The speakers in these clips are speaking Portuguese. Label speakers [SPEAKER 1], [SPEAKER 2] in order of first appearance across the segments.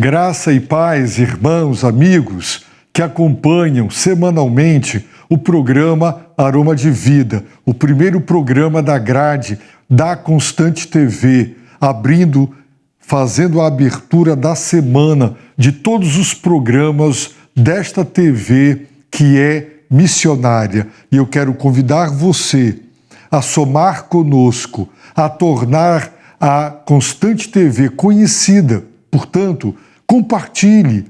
[SPEAKER 1] Graça e paz, irmãos, amigos, que acompanham semanalmente o programa Aroma de Vida, o primeiro programa da grade da Constante TV, fazendo a abertura da semana de todos os programas desta TV que é missionária. E eu quero convidar você a somar conosco, a tornar a Constante TV conhecida. Portanto, compartilhe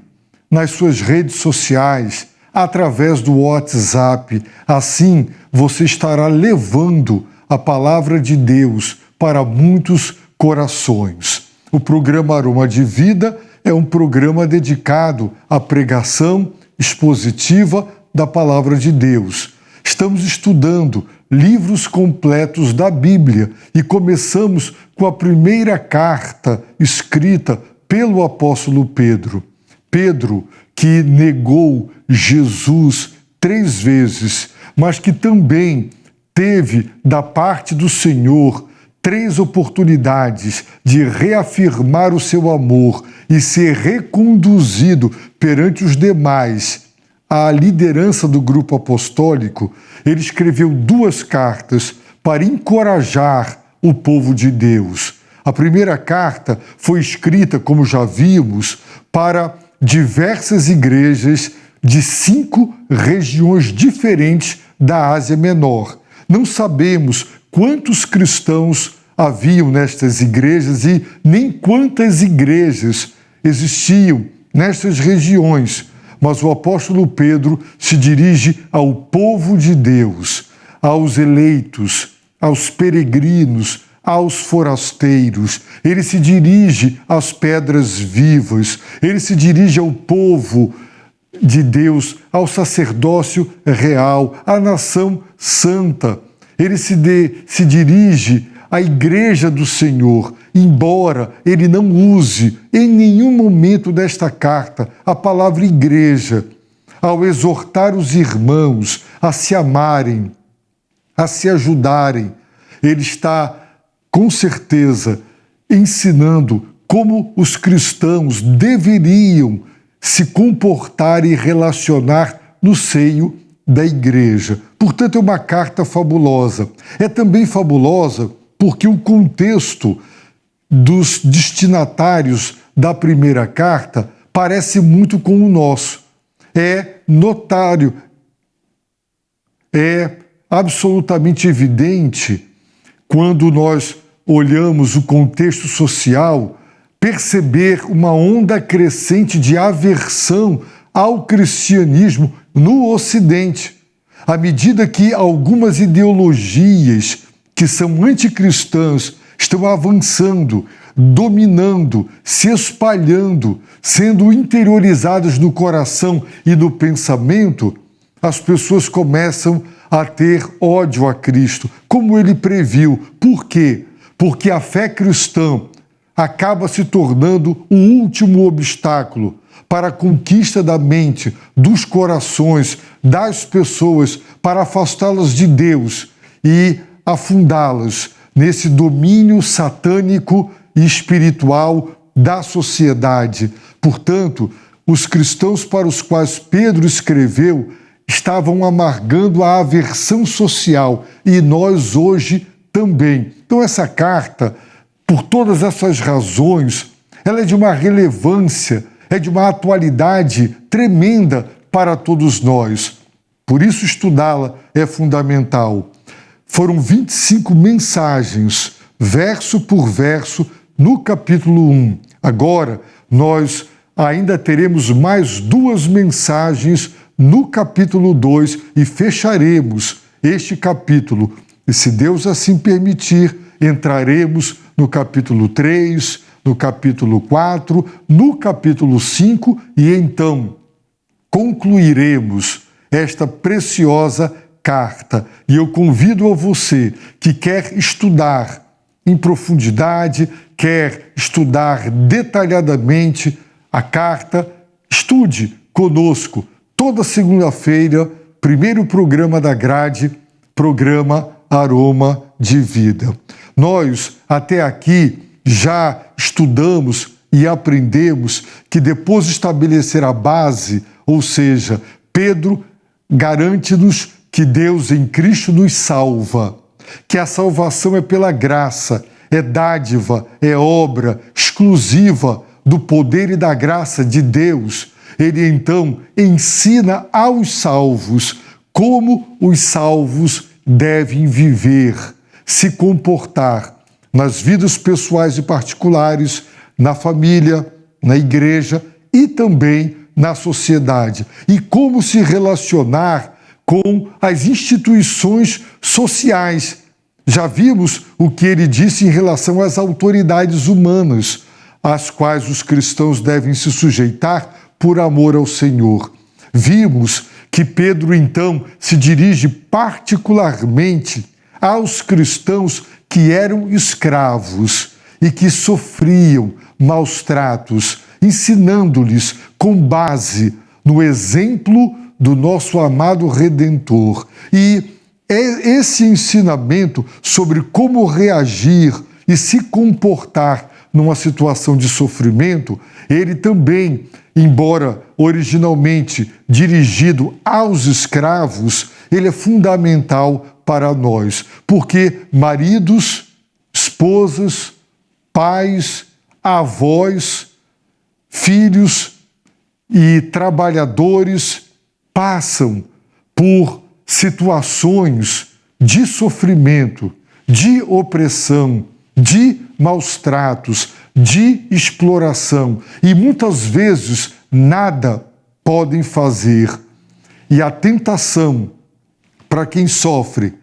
[SPEAKER 1] nas suas redes sociais, através do WhatsApp. Assim, você estará levando a palavra de Deus para muitos corações. O programa Aroma de Vida é um programa dedicado à pregação expositiva da palavra de Deus. Estamos estudando livros completos da Bíblia e começamos com a primeira carta escrita pelo apóstolo Pedro. Pedro, que negou Jesus 3 vezes, mas que também teve da parte do Senhor 3 oportunidades de reafirmar o seu amor e ser reconduzido perante os demais à liderança do grupo apostólico. Ele escreveu 2 cartas para encorajar o povo de Deus. A primeira carta foi escrita, como já vimos, para diversas igrejas de 5 regiões diferentes da Ásia Menor. Não sabemos quantos cristãos haviam nestas igrejas e nem quantas igrejas existiam nestas regiões, mas o apóstolo Pedro se dirige ao povo de Deus, aos eleitos, aos peregrinos, aos forasteiros. Ele se dirige às pedras vivas, ele se dirige ao povo de Deus, ao sacerdócio real, à nação santa. Ele se dirige à igreja do Senhor, embora ele não use em nenhum momento desta carta a palavra igreja, ao exortar os irmãos a se amarem, a se ajudarem. Ele está com certeza ensinando como os cristãos deveriam se comportar e relacionar no seio da igreja. Portanto, é uma carta fabulosa. É também fabulosa porque o contexto dos destinatários da primeira carta parece muito com o nosso. É notário, é absolutamente evidente quando nós olhamos o contexto social, perceber uma onda crescente de aversão ao cristianismo no Ocidente, à medida que algumas ideologias que são anticristãs estão avançando, dominando, se espalhando, sendo interiorizadas no coração e no pensamento, as pessoas começam a ter ódio a Cristo, como ele previu. Por quê? Porque a fé cristã acaba se tornando o último obstáculo para a conquista da mente, dos corações, das pessoas, para afastá-las de Deus e afundá-las nesse domínio satânico e espiritual da sociedade. Portanto, os cristãos para os quais Pedro escreveu estavam amargando a aversão social, e nós hoje também. Então essa carta, por todas essas razões, ela é de uma relevância, é de uma atualidade tremenda para todos nós. Por isso estudá-la é fundamental. Foram 25 mensagens, verso por verso, no capítulo 1. Agora, nós ainda teremos mais 2 mensagens no capítulo 2 e fecharemos este capítulo. E se Deus assim permitir, entraremos no capítulo 3, no capítulo 4, no capítulo 5 e então concluiremos esta preciosa carta. E eu convido a você que quer estudar em profundidade, quer estudar detalhadamente a carta, estude conosco toda segunda-feira, primeiro programa da grade, programa Aroma de Vida. Nós, até aqui, já estudamos e aprendemos que depois de estabelecer a base, ou seja, Pedro garante-nos que Deus em Cristo nos salva, que a salvação é pela graça, é dádiva, é obra exclusiva do poder e da graça de Deus. Ele então ensina aos salvos como os salvos devem viver, se comportar nas vidas pessoais e particulares, na família, na igreja e também na sociedade. E como se relacionar com as instituições sociais. Já vimos o que ele disse em relação às autoridades humanas, às quais os cristãos devem se sujeitar por amor ao Senhor. Vimos que Pedro, então, se dirige particularmente aos cristãos que eram escravos e que sofriam maus tratos, ensinando-lhes com base no exemplo do nosso amado Redentor. E esse ensinamento sobre como reagir e se comportar numa situação de sofrimento, ele também, embora originalmente dirigido aos escravos, ele é fundamental para nós, porque maridos, esposas, pais, avós, filhos e trabalhadores passam por situações de sofrimento, de opressão, de maus tratos, de exploração e muitas vezes nada podem fazer. E a tentação para quem sofre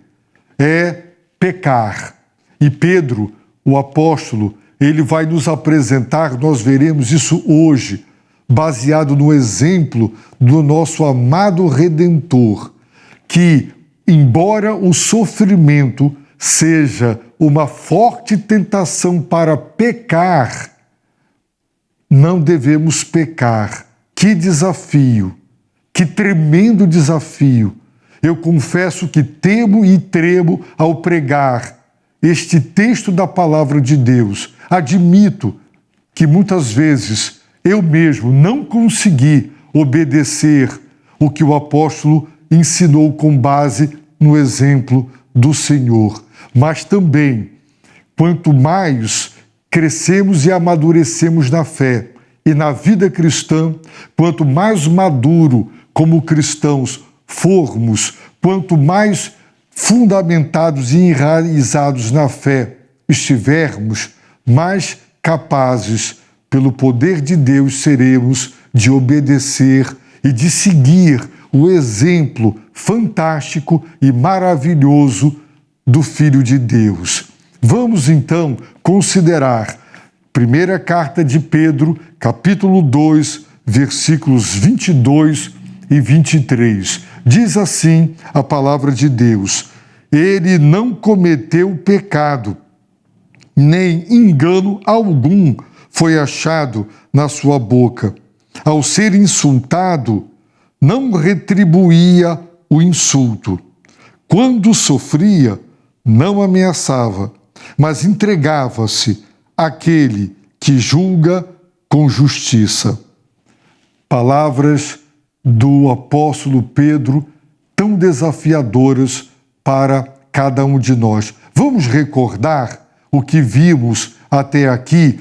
[SPEAKER 1] é pecar. E Pedro, o apóstolo, ele vai nos apresentar, nós veremos isso hoje, baseado no exemplo do nosso amado Redentor, que, embora o sofrimento seja uma forte tentação para pecar, não devemos pecar. Que desafio, que tremendo desafio. Eu confesso que temo e tremo ao pregar este texto da palavra de Deus. Admito que muitas vezes eu mesmo não consegui obedecer o que o apóstolo ensinou com base no exemplo do Senhor. Mas também, quanto mais crescemos e amadurecemos na fé e na vida cristã, quanto mais maduro como cristãos formos, quanto mais fundamentados e enraizados na fé estivermos, mais capazes, pelo poder de Deus, seremos de obedecer e de seguir o exemplo fantástico e maravilhoso do Filho de Deus. Vamos então considerar primeira carta de Pedro, capítulo 2, versículos 22 e 23. Diz assim a palavra de Deus: ele não cometeu pecado, nem engano algum foi achado na sua boca. Ao ser insultado, não retribuía o insulto. Quando sofria, não ameaçava, mas entregava-se àquele que julga com justiça. Palavras do apóstolo Pedro, tão desafiadoras para cada um de nós. Vamos recordar o que vimos até aqui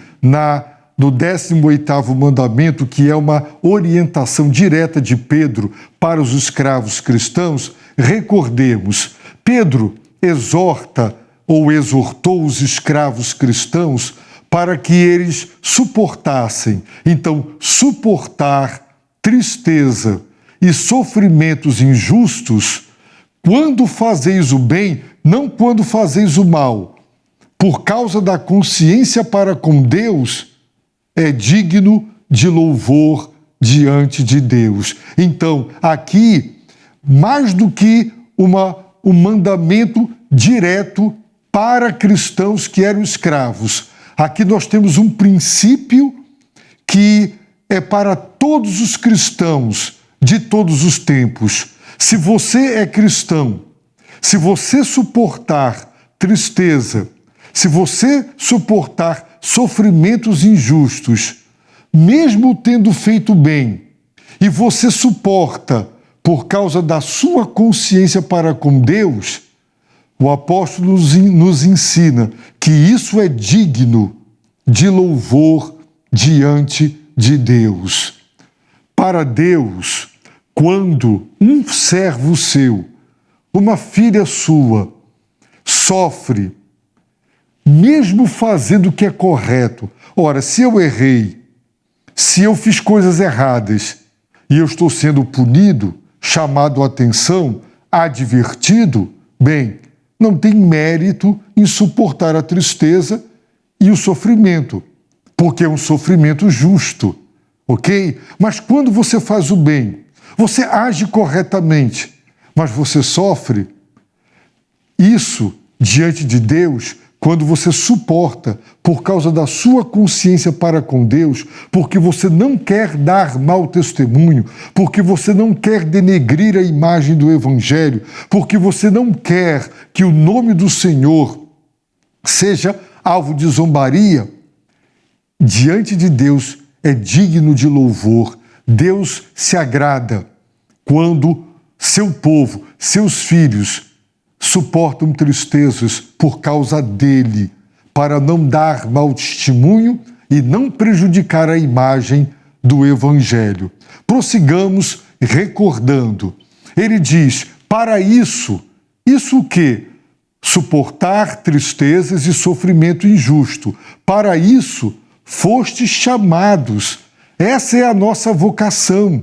[SPEAKER 1] no 18º mandamento, que é uma orientação direta de Pedro para os escravos cristãos. Recordemos, Pedro exorta ou exortou os escravos cristãos para que eles suportassem. Então, suportar tristeza e sofrimentos injustos quando fazeis o bem, não quando fazeis o mal, por causa da consciência para com Deus, é digno de louvor diante de Deus. Então, aqui, mais do que um mandamento direto para cristãos que eram escravos, aqui nós temos um princípio que é para todos os cristãos de todos os tempos. Se você é cristão, se você suportar tristeza, se você suportar sofrimentos injustos, mesmo tendo feito bem, e você suporta por causa da sua consciência para com Deus, o apóstolo nos ensina que isso é digno de louvor diante de Deus. Para Deus, quando um servo seu, uma filha sua, sofre, mesmo fazendo o que é correto, ora, se eu errei, se eu fiz coisas erradas e eu estou sendo punido, chamado a atenção, advertido, bem, não tem mérito em suportar a tristeza e o sofrimento, porque é um sofrimento justo, ok? Mas quando você faz o bem, você age corretamente, mas você sofre, isso, diante de Deus, quando você suporta por causa da sua consciência para com Deus, porque você não quer dar mau testemunho, porque você não quer denegrir a imagem do Evangelho, porque você não quer que o nome do Senhor seja alvo de zombaria, diante de Deus é digno de louvor. Deus se agrada quando seu povo, seus filhos, suportam tristezas por causa dele, para não dar mau testemunho e não prejudicar a imagem do Evangelho. Prossigamos recordando. Ele diz, para isso o quê? Suportar tristezas e sofrimento injusto. Para isso fostes chamados. Essa é a nossa vocação.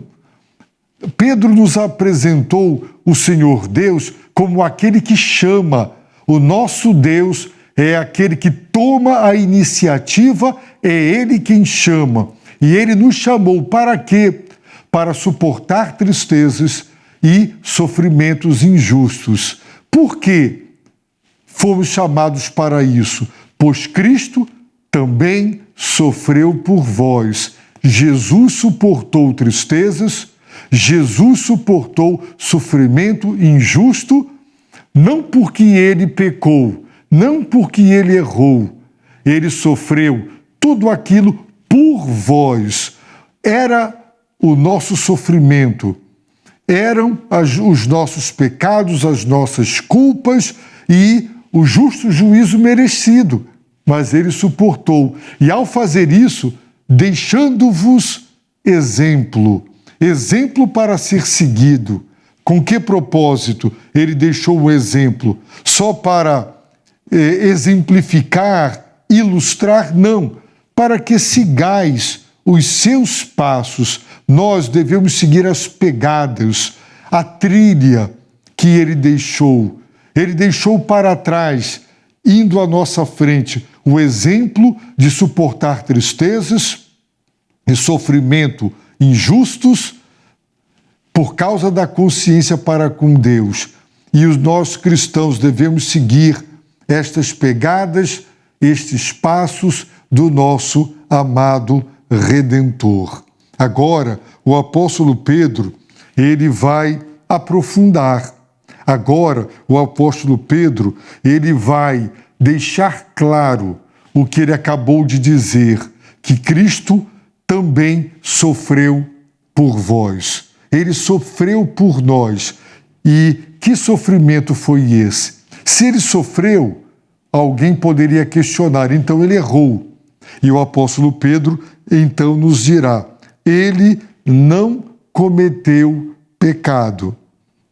[SPEAKER 1] Pedro nos apresentou o Senhor Deus como aquele que chama. O nosso Deus é aquele que toma a iniciativa, é Ele quem chama. E Ele nos chamou para quê? Para suportar tristezas e sofrimentos injustos. Por quê? Fomos chamados para isso, pois Cristo também sofreu por vós. Jesus suportou tristezas, Jesus suportou sofrimento injusto, não porque ele pecou, não porque ele errou. Ele sofreu tudo aquilo por vós. Era o nosso sofrimento, eram os nossos pecados, as nossas culpas e o justo juízo merecido. Mas ele suportou. E ao fazer isso, deixando-vos exemplo para ser seguido. Com que propósito ele deixou o exemplo? Só para exemplificar, ilustrar? Não. Para que sigais os seus passos. Nós devemos seguir as pegadas, a trilha que ele deixou. Ele deixou para trás, indo à nossa frente, o exemplo de suportar tristezas e sofrimento injustos por causa da consciência para com Deus. E os nossos cristãos devemos seguir estas pegadas, estes passos do nosso amado Redentor. Agora, o apóstolo Pedro, ele vai aprofundar. Agora, o apóstolo Pedro, ele vai deixar claro o que ele acabou de dizer, que Cristo também sofreu por vós. Ele sofreu por nós. E que sofrimento foi esse? Se ele sofreu, alguém poderia questionar, então ele errou. E o apóstolo Pedro, então, nos dirá, ele não cometeu pecado,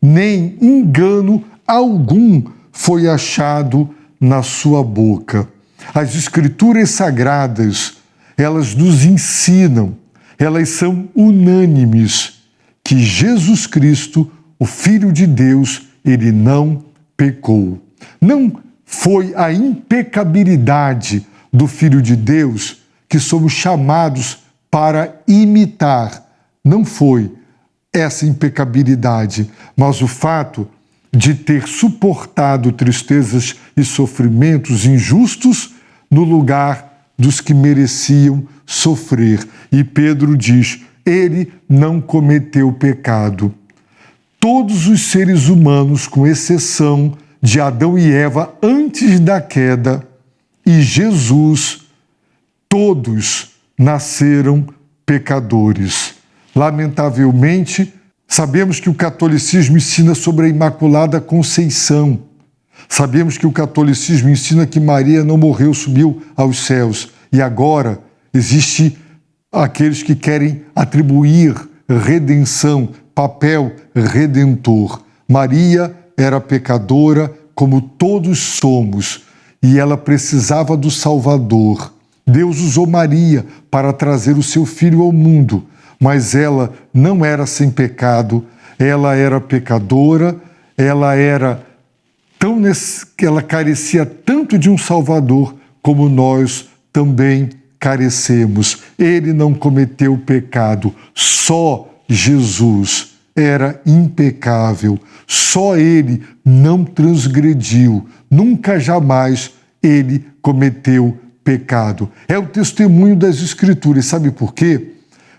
[SPEAKER 1] nem engano algum foi achado na sua boca. As Escrituras Sagradas, elas nos ensinam, elas são unânimes, que Jesus Cristo, o Filho de Deus, ele não pecou. Não foi a impecabilidade do Filho de Deus que somos chamados para imitar. Não foi essa impecabilidade, mas o fato de ter suportado tristezas e sofrimentos injustos no lugar dos que mereciam sofrer. E Pedro diz, ele não cometeu pecado. Todos os seres humanos, com exceção de Adão e Eva antes da queda, e Jesus, todos nasceram pecadores. Lamentavelmente, sabemos que o catolicismo ensina sobre a Imaculada Conceição. Sabemos que o catolicismo ensina que Maria não morreu, subiu aos céus. E agora existe aqueles que querem atribuir redenção, papel redentor. Maria era pecadora, como todos somos, e ela precisava do Salvador. Deus usou Maria para trazer o seu filho ao mundo, mas ela não era sem pecado, ela era pecadora, ela carecia tanto de um Salvador como nós também carecemos. Ele não cometeu pecado, só Jesus era impecável, só ele não transgrediu, nunca jamais ele cometeu pecado. É o testemunho das Escrituras. Sabe por quê?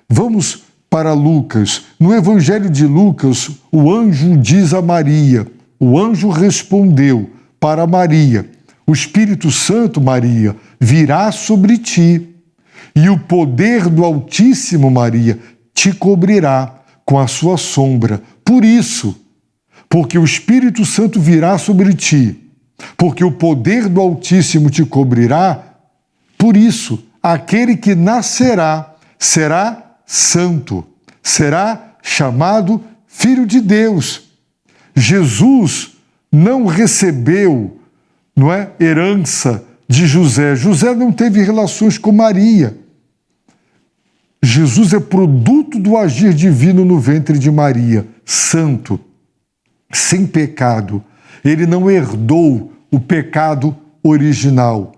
[SPEAKER 1] Vamos para Lucas. No Evangelho de Lucas, o anjo diz a Maria, o anjo respondeu para Maria: o Espírito Santo, Maria, virá sobre ti, e o poder do Altíssimo, Maria, te cobrirá com a sua sombra. Por isso, porque o Espírito Santo virá sobre ti, porque o poder do Altíssimo te cobrirá, por isso, aquele que nascerá será santo, será chamado Filho de Deus. Jesus não recebeu, herança de José. José não teve relações com Maria. Jesus é produto do agir divino no ventre de Maria, santo, sem pecado. Ele não herdou o pecado original.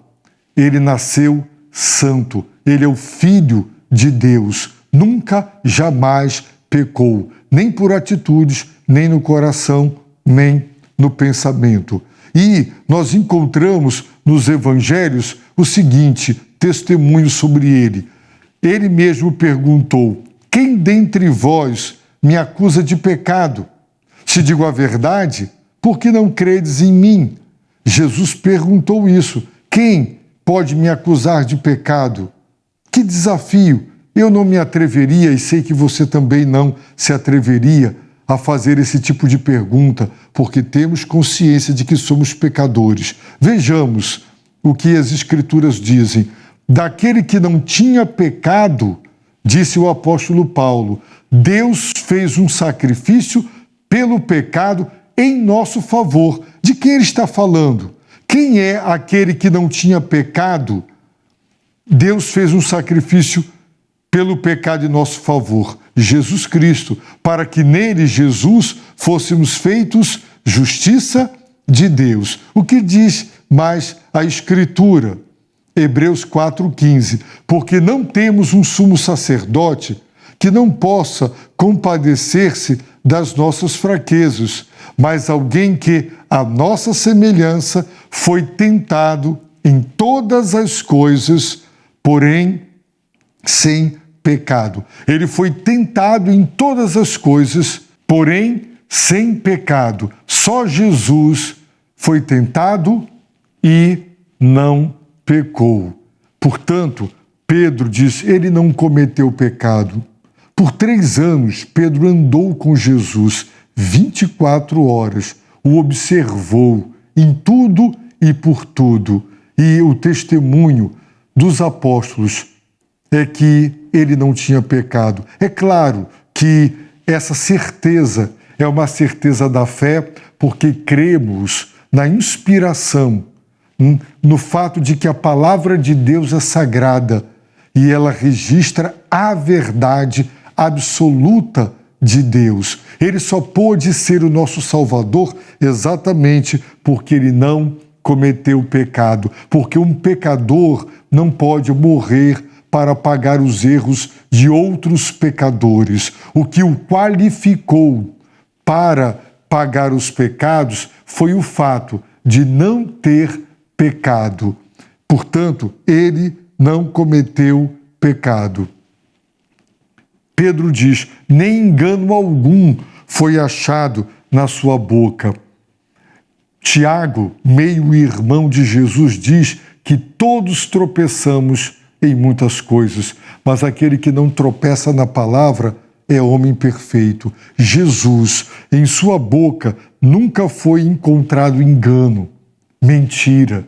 [SPEAKER 1] Ele nasceu santo. Ele é o Filho de Deus. Nunca, jamais pecou, nem por atitudes, nem no coração, nem no pensamento. E nós encontramos nos evangelhos o seguinte testemunho sobre ele. Ele mesmo perguntou: quem dentre vós me acusa de pecado? Se digo a verdade, por que não credes em mim? Jesus perguntou isso. Quem pode me acusar de pecado? Que desafio! Eu não me atreveria, e sei que você também não se atreveria a fazer esse tipo de pergunta, porque temos consciência de que somos pecadores. Vejamos o que as Escrituras dizem. Daquele que não tinha pecado, disse o apóstolo Paulo, Deus fez um sacrifício pelo pecado em nosso favor. De quem ele está falando? Quem é aquele que não tinha pecado? Deus fez um sacrifício pelo pecado em nosso favor, Jesus Cristo, para que nele, Jesus, fôssemos feitos justiça de Deus. O que diz mais a Escritura? Hebreus 4,15, porque não temos um sumo sacerdote que não possa compadecer-se das nossas fraquezas, mas alguém que, à nossa semelhança, foi tentado em todas as coisas, porém sem pecado. Ele foi tentado em todas as coisas, porém sem pecado. Só Jesus foi tentado e não pecou. Portanto, Pedro diz, ele não cometeu pecado. Por 3 anos, Pedro andou com Jesus 24 horas, o observou em tudo e por tudo. E o testemunho dos apóstolos é que ele não tinha pecado. É claro que essa certeza é uma certeza da fé, porque cremos na inspiração, no fato de que a palavra de Deus é sagrada e ela registra a verdade absoluta de Deus. Ele só pôde ser o nosso Salvador exatamente porque ele não cometeu pecado, porque um pecador não pode morrer para pagar os erros de outros pecadores. O que o qualificou para pagar os pecados foi o fato de não ter pecado. Portanto, ele não cometeu pecado. Pedro diz, nem engano algum foi achado na sua boca. Tiago, meio-irmão de Jesus, diz que todos tropeçamos em muitas coisas, mas aquele que não tropeça na palavra é homem perfeito. Jesus, em sua boca, nunca foi encontrado engano, mentira.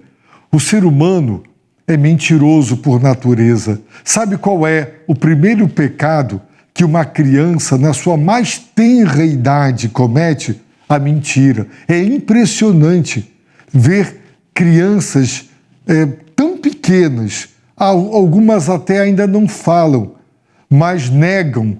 [SPEAKER 1] O ser humano é mentiroso por natureza. Sabe qual é o primeiro pecado que uma criança, na sua mais tenra idade, comete? A mentira. É impressionante ver crianças tão pequenas, algumas até ainda não falam, mas negam,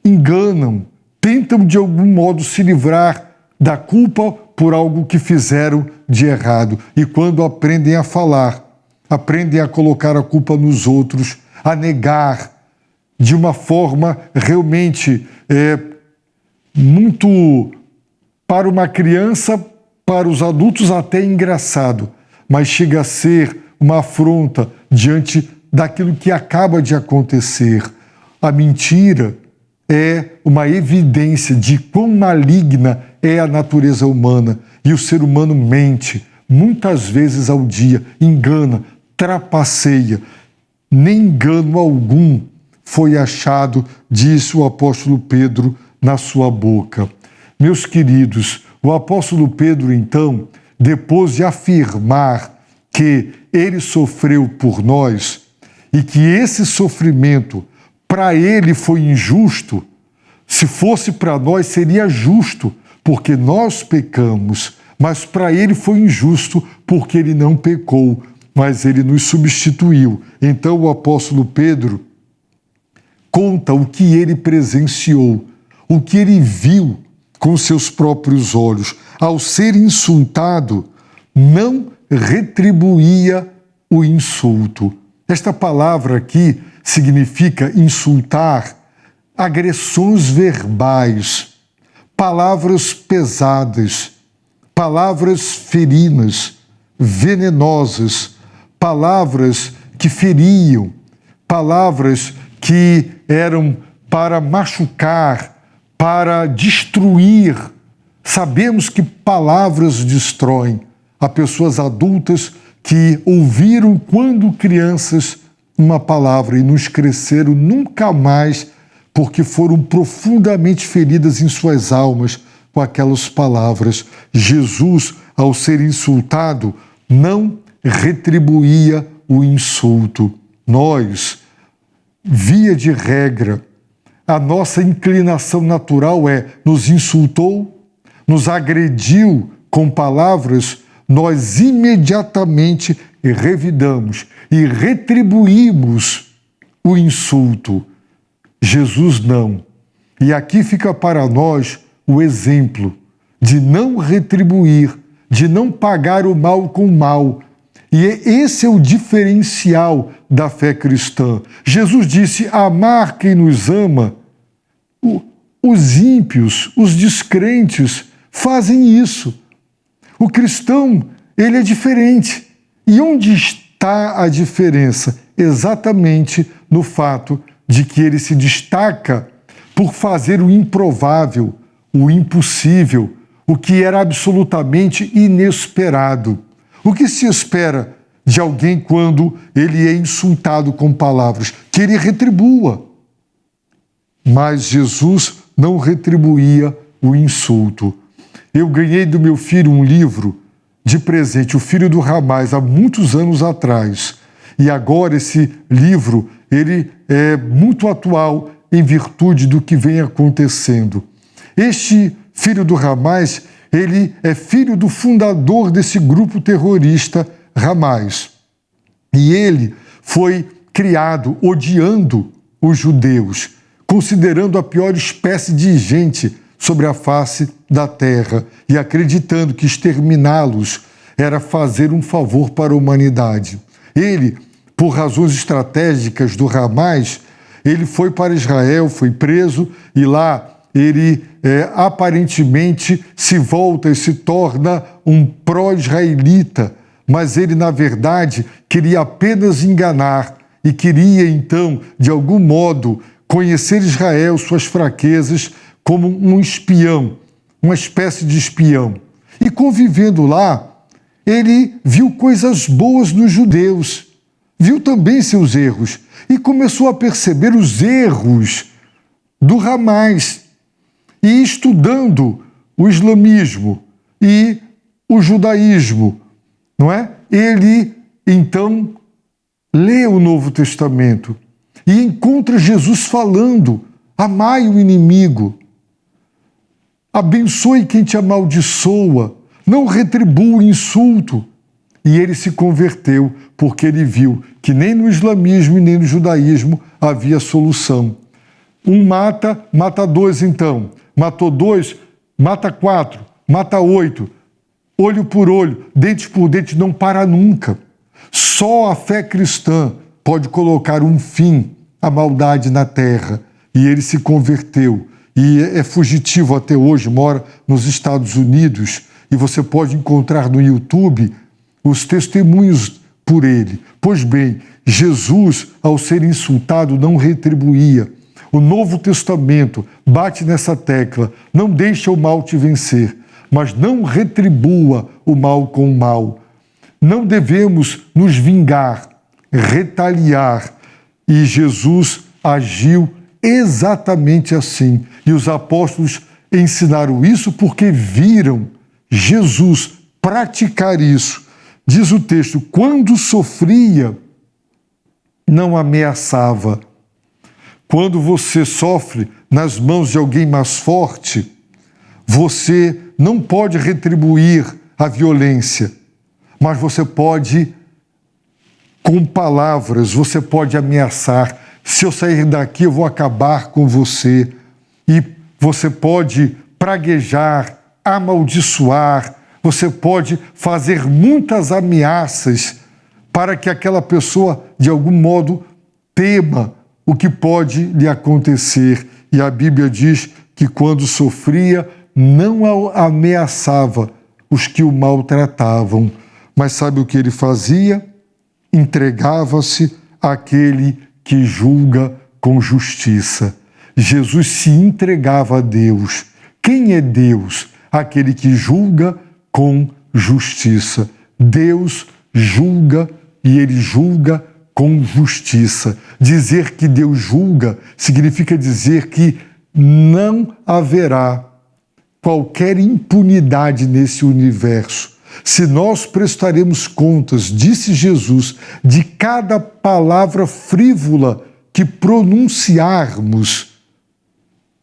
[SPEAKER 1] enganam, tentam de algum modo se livrar da culpa por algo que fizeram de errado. E quando aprendem a falar, aprendem a colocar a culpa nos outros, a negar de uma forma realmente muito, para uma criança, para os adultos até engraçado, mas chega a ser uma afronta diante daquilo que acaba de acontecer. A mentira é uma evidência de quão maligna é a natureza humana. E o ser humano mente muitas vezes ao dia, engana, trapaceia. Nem engano algum foi achado, disse o apóstolo Pedro, na sua boca. Meus queridos, o apóstolo Pedro, então, depois de afirmar que ele sofreu por nós e que esse sofrimento para ele foi injusto, se fosse para nós seria justo, porque nós pecamos, mas para ele foi injusto porque ele não pecou, mas ele nos substituiu. Então o apóstolo Pedro conta o que ele presenciou, o que ele viu com seus próprios olhos. Ao ser insultado, não retribuía o insulto. Esta palavra aqui significa insultar, agressões verbais, palavras pesadas, palavras ferinas, venenosas, palavras que feriam, palavras que eram para machucar, para destruir. Sabemos que palavras destroem. Há pessoas adultas que ouviram quando crianças uma palavra e nos cresceram nunca mais, porque foram profundamente feridas em suas almas com aquelas palavras. Jesus, ao ser insultado, não retribuía o insulto. Nós, via de regra, a nossa inclinação natural nos insultou, nos agrediu com palavras, nós imediatamente revidamos e retribuímos o insulto. Jesus não. E aqui fica para nós o exemplo de não retribuir, de não pagar o mal com o mal. E esse é o diferencial da fé cristã. Jesus disse: amar quem nos ama. Os ímpios, os descrentes fazem isso. O cristão, ele é diferente. E onde está a diferença? Exatamente no fato de que ele se destaca por fazer o improvável, o impossível, o que era absolutamente inesperado. O que se espera de alguém quando ele é insultado com palavras? Que ele retribua. Mas Jesus não retribuía o insulto. Eu ganhei do meu filho um livro de presente, O Filho do Ramais, há muitos anos atrás. E agora esse livro, ele é muito atual em virtude do que vem acontecendo. Este Filho do Ramais, ele é filho do fundador desse grupo terrorista Hamas. E ele foi criado odiando os judeus, considerando a pior espécie de gente sobre a face da terra e acreditando que exterminá-los era fazer um favor para a humanidade. Ele, por razões estratégicas do Hamas, ele foi para Israel, foi preso e lá ele aparentemente se volta e se torna um pró-israelita, mas ele, na verdade, queria apenas enganar e queria, então, de algum modo, conhecer Israel, suas fraquezas, como um espião, uma espécie de espião. E convivendo lá, ele viu coisas boas nos judeus, viu também seus erros e começou a perceber os erros do Hamas. E estudando o islamismo e o judaísmo, não é? Ele, então, lê o Novo Testamento e encontra Jesus falando: amai o inimigo, abençoe quem te amaldiçoa, não retribua o insulto. E ele se converteu porque ele viu que nem no islamismo e nem no judaísmo havia solução. Um mata, mata dois então. Matou dois, mata quatro, mata oito. Olho por olho, dente por dente, não para nunca. Só a fé cristã pode colocar um fim à maldade na terra. E ele se converteu. E é fugitivo até hoje, mora nos Estados Unidos. E você pode encontrar no YouTube os testemunhos por ele. Pois bem, Jesus, ao ser insultado, não retribuía. O Novo Testamento bate nessa tecla: não deixa o mal te vencer, mas não retribua o mal com o mal. Não devemos nos vingar, retaliar. E Jesus agiu exatamente assim. E os apóstolos ensinaram isso porque viram Jesus praticar isso. Diz o texto: quando sofria, não ameaçava. Quando você sofre nas mãos de alguém mais forte, você não pode retribuir a violência, mas você pode, com palavras, você pode ameaçar: se eu sair daqui, eu vou acabar com você. E você pode praguejar, amaldiçoar, você pode fazer muitas ameaças para que aquela pessoa, de algum modo, tema o que pode lhe acontecer. E a Bíblia diz que quando sofria, não ameaçava os que o maltratavam. Mas sabe o que ele fazia? Entregava-se àquele que julga com justiça. Jesus se entregava a Deus. Quem é Deus? Aquele que julga com justiça. Deus julga e ele julga com justiça. Dizer que Deus julga significa dizer que não haverá qualquer impunidade nesse universo. Se nós prestaremos contas, disse Jesus, de cada palavra frívola que pronunciarmos,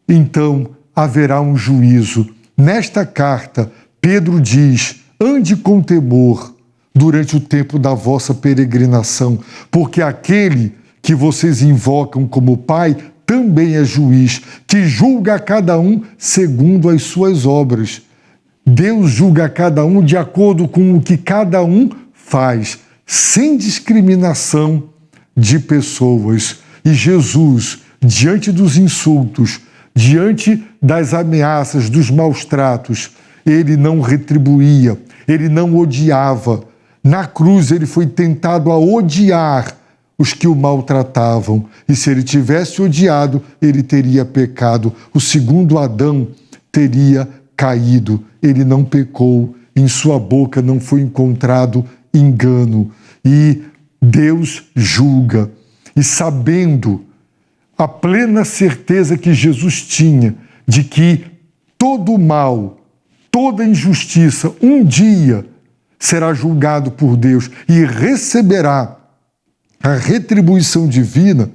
[SPEAKER 1] então haverá um juízo. Nesta carta, Pedro diz: ande com temor durante o tempo da vossa peregrinação, porque aquele que vocês invocam como Pai também é juiz, que julga a cada um segundo as suas obras. Deus julga a cada um de acordo com o que cada um faz, sem discriminação de pessoas. E Jesus, diante dos insultos, diante das ameaças, dos maus tratos, ele não retribuía, ele não odiava. Na cruz ele foi tentado a odiar os que o maltratavam. E se ele tivesse odiado, ele teria pecado. O segundo Adão teria caído. Ele não pecou. Em sua boca não foi encontrado engano. E Deus julga. E sabendo a plena certeza que Jesus tinha de que todo mal, toda injustiça, um dia será julgado por Deus e receberá a retribuição divina,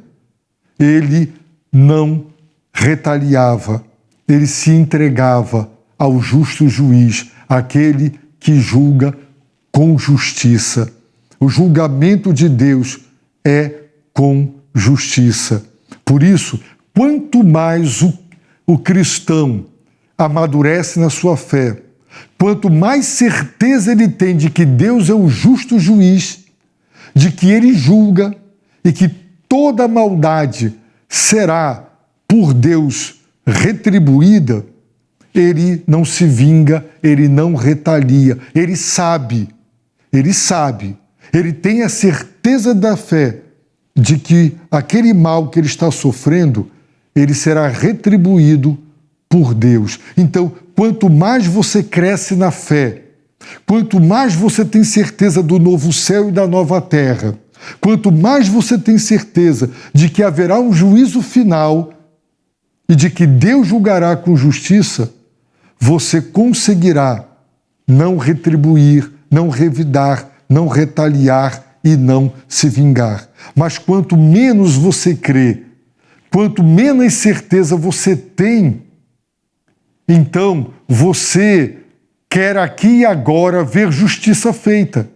[SPEAKER 1] ele não retaliava, ele se entregava ao justo juiz, aquele que julga com justiça. O julgamento de Deus é com justiça. Por isso, quanto mais o cristão amadurece na sua fé, quanto mais certeza ele tem de que Deus é o justo juiz, de que ele julga e que toda maldade será por Deus retribuída, ele não se vinga, ele não retalia, ele sabe, ele tem a certeza da fé de que aquele mal que ele está sofrendo, ele será retribuído por Deus. Então, quanto mais você cresce na fé, quanto mais você tem certeza do novo céu e da nova terra, quanto mais você tem certeza de que haverá um juízo final e de que Deus julgará com justiça, você conseguirá não retribuir, não revidar, não retaliar e não se vingar. Mas quanto menos você crê, quanto menos certeza você tem, então você quer aqui e agora ver justiça feita.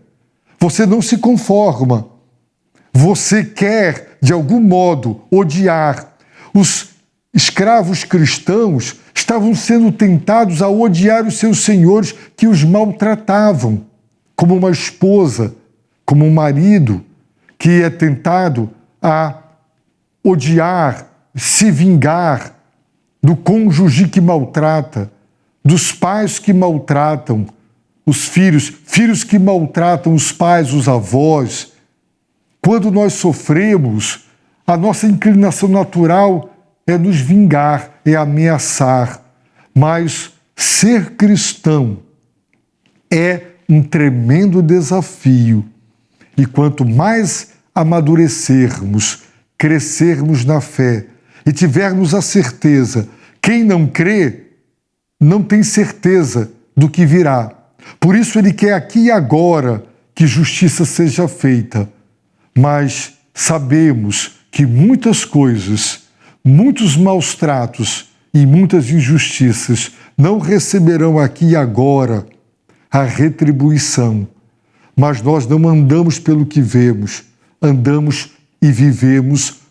[SPEAKER 1] Você não se conforma. Você quer, de algum modo, odiar. Os escravos cristãos estavam sendo tentados a odiar os seus senhores que os maltratavam, como uma esposa, como um marido que é tentado a odiar, se vingar do cônjuge que maltrata, dos pais que maltratam os filhos, filhos que maltratam os pais, os avós. Quando nós sofremos, a nossa inclinação natural é nos vingar, é ameaçar. Mas ser cristão é um tremendo desafio. E quanto mais amadurecermos, crescermos na fé e tivermos a certeza, quem não crê não tem certeza do que virá. Por isso ele quer aqui e agora que justiça seja feita. Mas sabemos que muitas coisas, muitos maus tratos e muitas injustiças não receberão aqui e agora a retribuição. Mas nós não andamos pelo que vemos, andamos e vivemos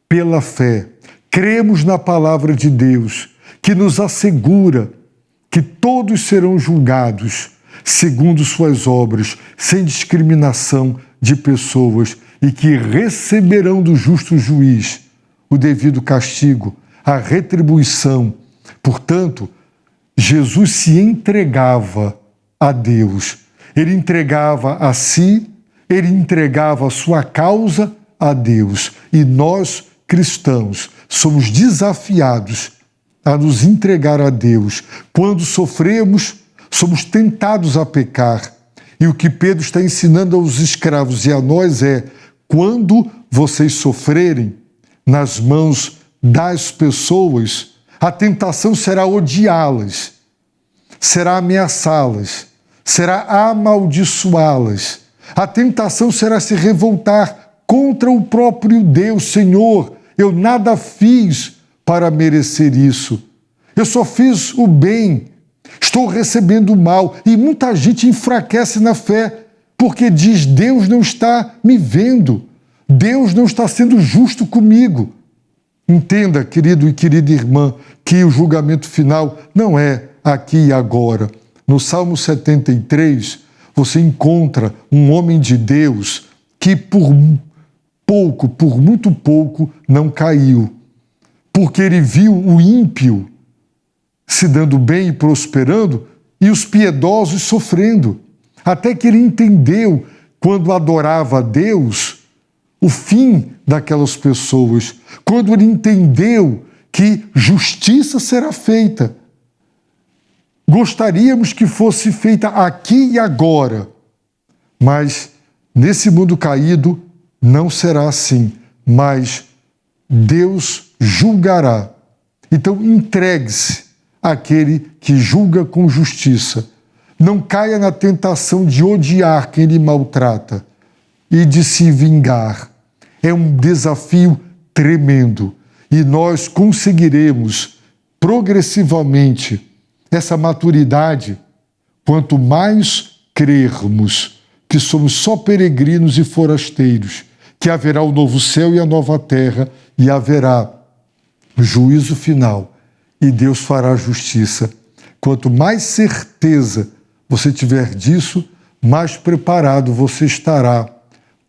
[SPEAKER 1] pela fé. Cremos na palavra de Deus, que nos assegura que todos serão julgados segundo suas obras, sem discriminação de pessoas, e que receberão do justo juiz o devido castigo, a retribuição. Portanto, Jesus se entregava a Deus. Ele entregava a si, ele entregava a sua causa a Deus. E nós, cristãos, somos desafiados a nos entregar a Deus. Quando sofremos, somos tentados a pecar. E o que Pedro está ensinando aos escravos e a nós é: quando vocês sofrerem nas mãos das pessoas, a tentação será odiá-las, será ameaçá-las, será amaldiçoá-las. A tentação será se revoltar contra o próprio Deus. Senhor, eu nada fiz para merecer isso. Eu só fiz o bem. Estou recebendo o mal. E muita gente enfraquece na fé porque diz: Deus não está me vendo. Deus não está sendo justo comigo. Entenda, querido e querida irmã, que o julgamento final não é aqui e agora. No Salmo 73, você encontra um homem de Deus que por muito pouco, não caiu. Porque ele viu o ímpio se dando bem e prosperando e os piedosos sofrendo. Até que ele entendeu, quando adorava a Deus, o fim daquelas pessoas. Quando ele entendeu que justiça será feita. Gostaríamos que fosse feita aqui e agora, mas nesse mundo caído não será assim, mas Deus julgará. Então entregue-se àquele que julga com justiça. Não caia na tentação de odiar quem lhe maltrata e de se vingar. É um desafio tremendo e nós conseguiremos progressivamente essa maturidade quanto mais crermos que somos só peregrinos e forasteiros, que haverá o novo céu e a nova terra e haverá juízo final e Deus fará justiça. Quanto mais certeza você tiver disso, mais preparado você estará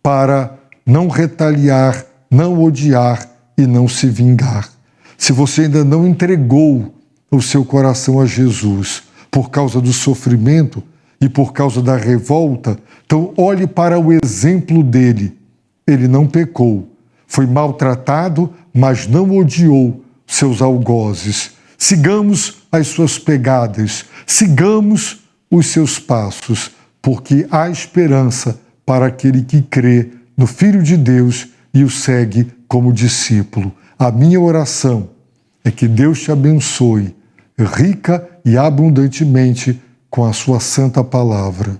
[SPEAKER 1] para não retaliar, não odiar e não se vingar. Se você ainda não entregou o seu coração a Jesus por causa do sofrimento e por causa da revolta, então olhe para o exemplo dele. Ele não pecou, foi maltratado, mas não odiou seus algozes. Sigamos as suas pegadas, sigamos os seus passos, porque há esperança para aquele que crê no Filho de Deus e o segue como discípulo. A minha oração é que Deus te abençoe rica e abundantemente com a sua santa palavra.